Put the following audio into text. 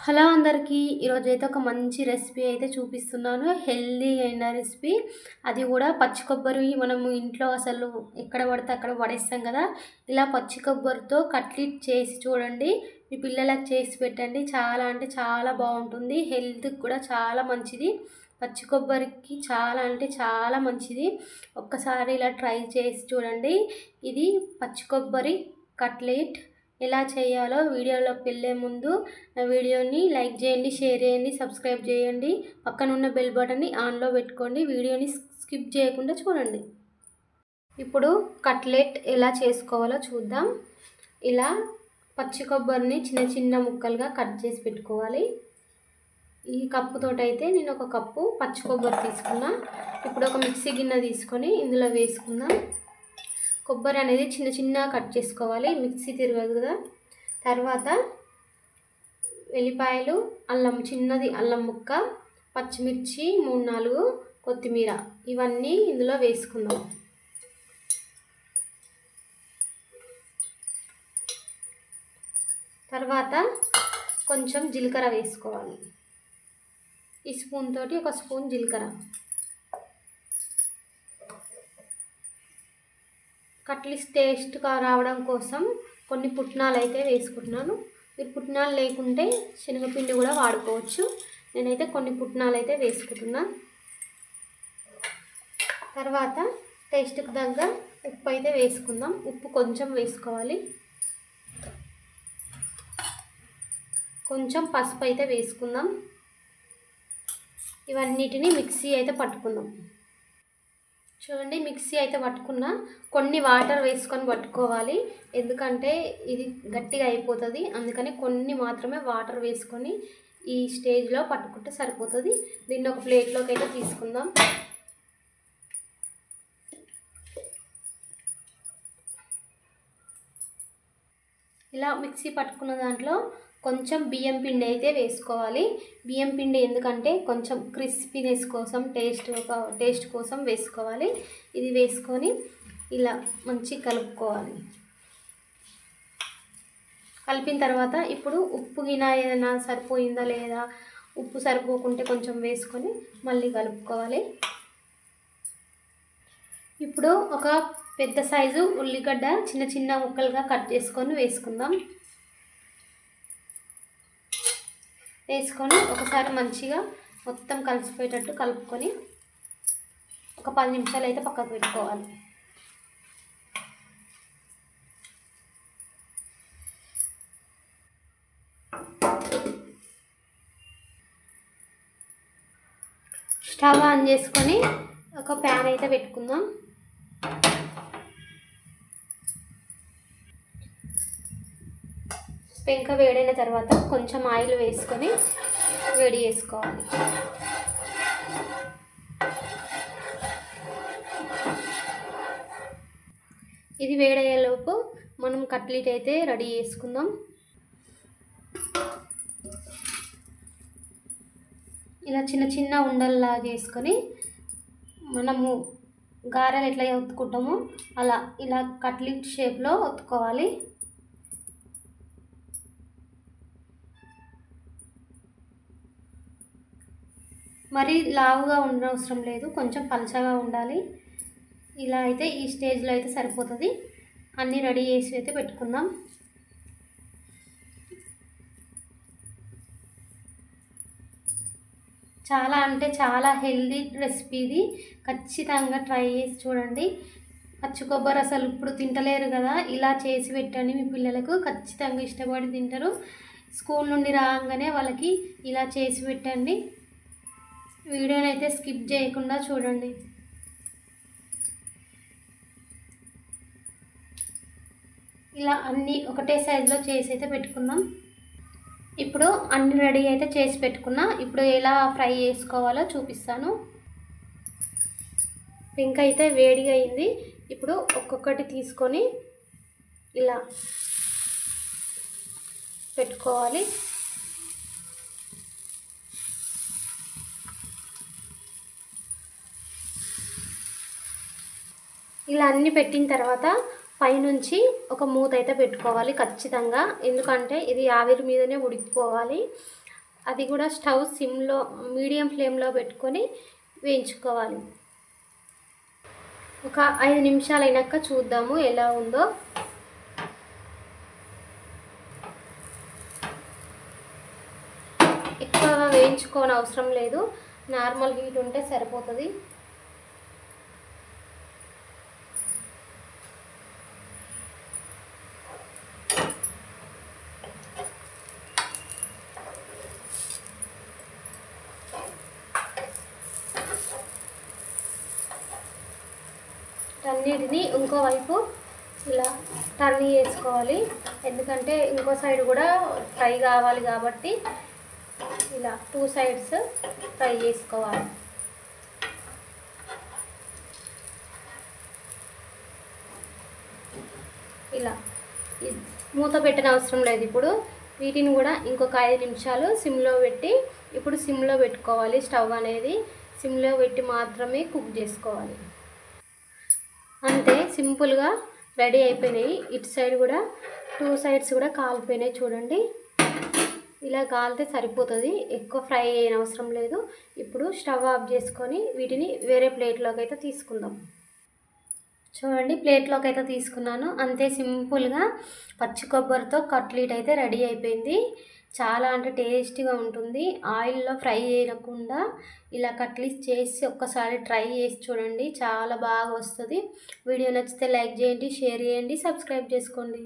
Hello అందరికీ ఈరోజైతే ఒక మంచి రెసిపీ అయితే చూపిస్తున్నాను. హెల్దీ అయిన రెసిపీ. అది కూడా పచ్చి కొబ్బరి మనము ఇంట్లో అసలు ఎక్కడ పడితే అక్కడ పడేస్తాం కదా. ఇలా పచ్చి కొబ్బరితో కట్లెట్ చేసి చూడండి. మీ పిల్లలకు చేసి పెట్టండి. చాలా అంటే చాలా బాగుంటుంది. హెల్త్కి కూడా చాలా మంచిది. పచ్చి కొబ్బరికి చాలా అంటే చాలా మంచిది. ఒక్కసారి ఇలా ట్రై చేసి చూడండి. ఇది పచ్చి కొబ్బరి కట్లెట్ ఎలా చేయాలో వీడియోలోకి వెళ్ళే ముందు నా వీడియోని లైక్ చేయండి, షేర్ చేయండి, సబ్స్క్రైబ్ చేయండి. పక్కన ఉన్న బెల్ బటన్ని ఆన్లో పెట్టుకోండి. వీడియోని స్కిప్ చేయకుండా చూడండి. ఇప్పుడు కట్లెట్ ఎలా చేసుకోవాలో చూద్దాం. ఇలా పచ్చి కొబ్బరిని చిన్న చిన్న ముక్కలుగా కట్ చేసి పెట్టుకోవాలి. ఈ కప్పుతోటైతే నేను ఒక కప్పు పచ్చి కొబ్బరి తీసుకున్నా. ఇప్పుడు ఒక మిక్సీ గిన్నె తీసుకొని ఇందులో వేసుకుందాం. కొబ్బరి అనేది చిన్న చిన్న కట్ చేసుకోవాలి, మిక్సీ తిరగదు కదా. తర్వాత వెల్లిపాయలు, అల్లం, చిన్నది అల్లం ముక్క, పచ్చిమిర్చి 3-4, కొత్తిమీర, ఇవన్నీ ఇందులో వేసుకుందాం. తర్వాత కొంచెం జీలకర్ర వేసుకోవాలి. ఈ స్పూన్ తోటి ఒక స్పూన్ జీలకర్ర. కట్లెట్ టేస్ట్గా రావడం కోసం కొన్ని పుట్నాలు అయితే వేసుకుంటున్నాను. మీరు పుట్నాలు లేకుంటే శనగపిండి కూడా వాడుకోవచ్చు. నేనైతే కొన్ని పుట్నాలు అయితే వేసుకుంటున్నా. తర్వాత టేస్ట్కి తగ్గ ఉప్పు అయితే వేసుకుందాం. ఉప్పు కొంచెం వేసుకోవాలి. కొంచెం పసుపు అయితే వేసుకుందాం. ఇవన్నిటిని మిక్సీ అయితే పట్టుకుందాం. చూడండి, మిక్సీ అయితే పట్టుకున్నా. కొన్ని వాటర్ వేసుకొని పట్టుకోవాలి, ఎందుకంటే ఇది గట్టిగా అయిపోతుంది. అందుకని కొన్ని మాత్రమే వాటర్ వేసుకొని ఈ స్టేజ్లో పట్టుకుంటే సరిపోతుంది. దీన్ని ఒక ప్లేట్లోకి అయితే తీసుకుందాం. ఇలా మిక్సీ పట్టుకున్న దాంట్లో కొంచెం బియ్యం పిండి అయితే వేసుకోవాలి. బియ్యం పిండి ఎందుకంటే కొంచెం క్రిస్పీనెస్ కోసం, టేస్ట్ కోసం వేసుకోవాలి. ఇది వేసుకొని ఇలా మంచి కలుపుకోవాలి. కలిపిన తర్వాత ఇప్పుడు ఉప్పు గిన ఏదైనా సరిపోయిందా లేదా, ఉప్పు సరిపోకుంటే కొంచెం వేసుకొని మళ్ళీ కలుపుకోవాలి. ఇప్పుడు ఒక పెద్ద సైజు ఉల్లిగడ్డ చిన్న చిన్న ముక్కలుగా కట్ చేసుకొని వేసుకుందాం. వేసుకొని ఒకసారి మంచిగా మొత్తం కలిసిపోయేటట్టు కలుపుకొని ఒక 10 నిమిషాలు అయితే పక్కకు పెట్టుకోవాలి. స్టవ్ ఆన్ చేసుకొని ఒక ప్యాన్ అయితే పెట్టుకుందాం. పెంక వేడైన తర్వాత కొంచెం ఆయిల్ వేసుకొని వేడి చేసుకోవాలి. ఇది వేడయ్యేలోపు మనం కట్లెట్ అయితే రెడీ చేసుకుందాం. ఇలా చిన్న చిన్న ఉండల్లాగా వేసుకొని మనము గారెలు ఎట్లా ఒత్తుకుంటామో అలా ఇలా కట్లెట్ షేప్లో ఒత్తుకోవాలి. మరీ లావుగా ఉండనవసరం లేదు, కొంచెం పలచగా ఉండాలి. ఇలా అయితే ఈ స్టేజ్లో అయితే సరిపోతుంది. అన్నీ రెడీ చేసి అయితే పెట్టుకుందాం. చాలా అంటే చాలా హెల్దీ రెసిపీ ఇది. ఖచ్చితంగా ట్రై చేసి చూడండి. పచ్చి కొబ్బరి అసలు ఇప్పుడు తింటలేరు కదా, ఇలా చేసి పెట్టండి. మీ పిల్లలకు ఖచ్చితంగా ఇష్టపడి తింటారు. స్కూల్ నుండి రాగానే వాళ్ళకి ఇలా చేసి పెట్టండి. వీడియోని అయితే స్కిప్ చేయకుండా చూడండి. ఇలా అన్నీ ఒకటే సైజులో చేసి అయితే పెట్టుకుందాం. ఇప్పుడు అన్ని రెడీ అయితే చేసి పెట్టుకున్నా. ఇప్పుడు ఎలా ఫ్రై చేసుకోవాలో చూపిస్తాను. పెంక అయితే వేడిగా అయింది. ఇప్పుడు ఒక్కొక్కటి తీసుకొని ఇలా పెట్టుకోవాలి. ఇలా అన్నీ పెట్టిన తర్వాత పైనుంచి ఒక మూత అయితే పెట్టుకోవాలి ఖచ్చితంగా, ఎందుకంటే ఇది ఆవిరి మీదనే ఉడికిపోవాలి. అది కూడా స్టవ్ సిమ్లో మీడియం ఫ్లేమ్లో పెట్టుకొని వేయించుకోవాలి. ఒక 5 నిమిషాలు అయినాక చూద్దాము ఎలా ఉందో. ఎక్కువగా వేయించుకోని అవసరం లేదు, నార్మల్ హీట్ ఉంటే సరిపోతుంది. అన్నిటిని ఇంకో వైపు ఇలా టర్న్ చేసుకోవాలి, ఎందుకంటే ఇంకో సైడ్ కూడా ఫ్రై కావాలి కాబట్టి ఇలా 2 సైడ్స్ ఫ్రై చేసుకోవాలి. ఇలా మూత పెట్టిన అవసరం లేదు. ఇప్పుడు వీటిని కూడా ఇంకొక 5 నిమిషాలు సిమ్లో పెట్టి, ఇప్పుడు సిమ్లో పెట్టుకోవాలి. స్టవ్ అనేది సిమ్లో పెట్టి మాత్రమే కుక్ చేసుకోవాలి. అంతే, సింపుల్గా రెడీ అయిపోయినాయి. ఇటు సైడ్ కూడా 2 సైడ్స్ కూడా కాలిపోయినాయి చూడండి. ఇలా కాలితే సరిపోతుంది, ఎక్కువ ఫ్రై అయిన అవసరం లేదు. ఇప్పుడు స్టవ్ ఆఫ్ చేసుకొని వీటిని వేరే ప్లేట్లోకి అయితే తీసుకుందాం. చూడండి, ప్లేట్లోకి అయితే తీసుకున్నాను. అంతే సింపుల్గా పచ్చి కొబ్బరితో కట్లెట్ అయితే రెడీ అయిపోయింది. చాలా అంటే టేస్టీగా ఉంటుంది. ఆయిల్లో ఫ్రై చేయకుండా ఇలా కట్లెట్ చేసి ఒక్కసారి ట్రై చేసి చూడండి, చాలా బాగా వస్తుంది. వీడియో నచ్చితే లైక్ చేయండి, షేర్ చేయండి, సబ్స్క్రైబ్ చేసుకోండి.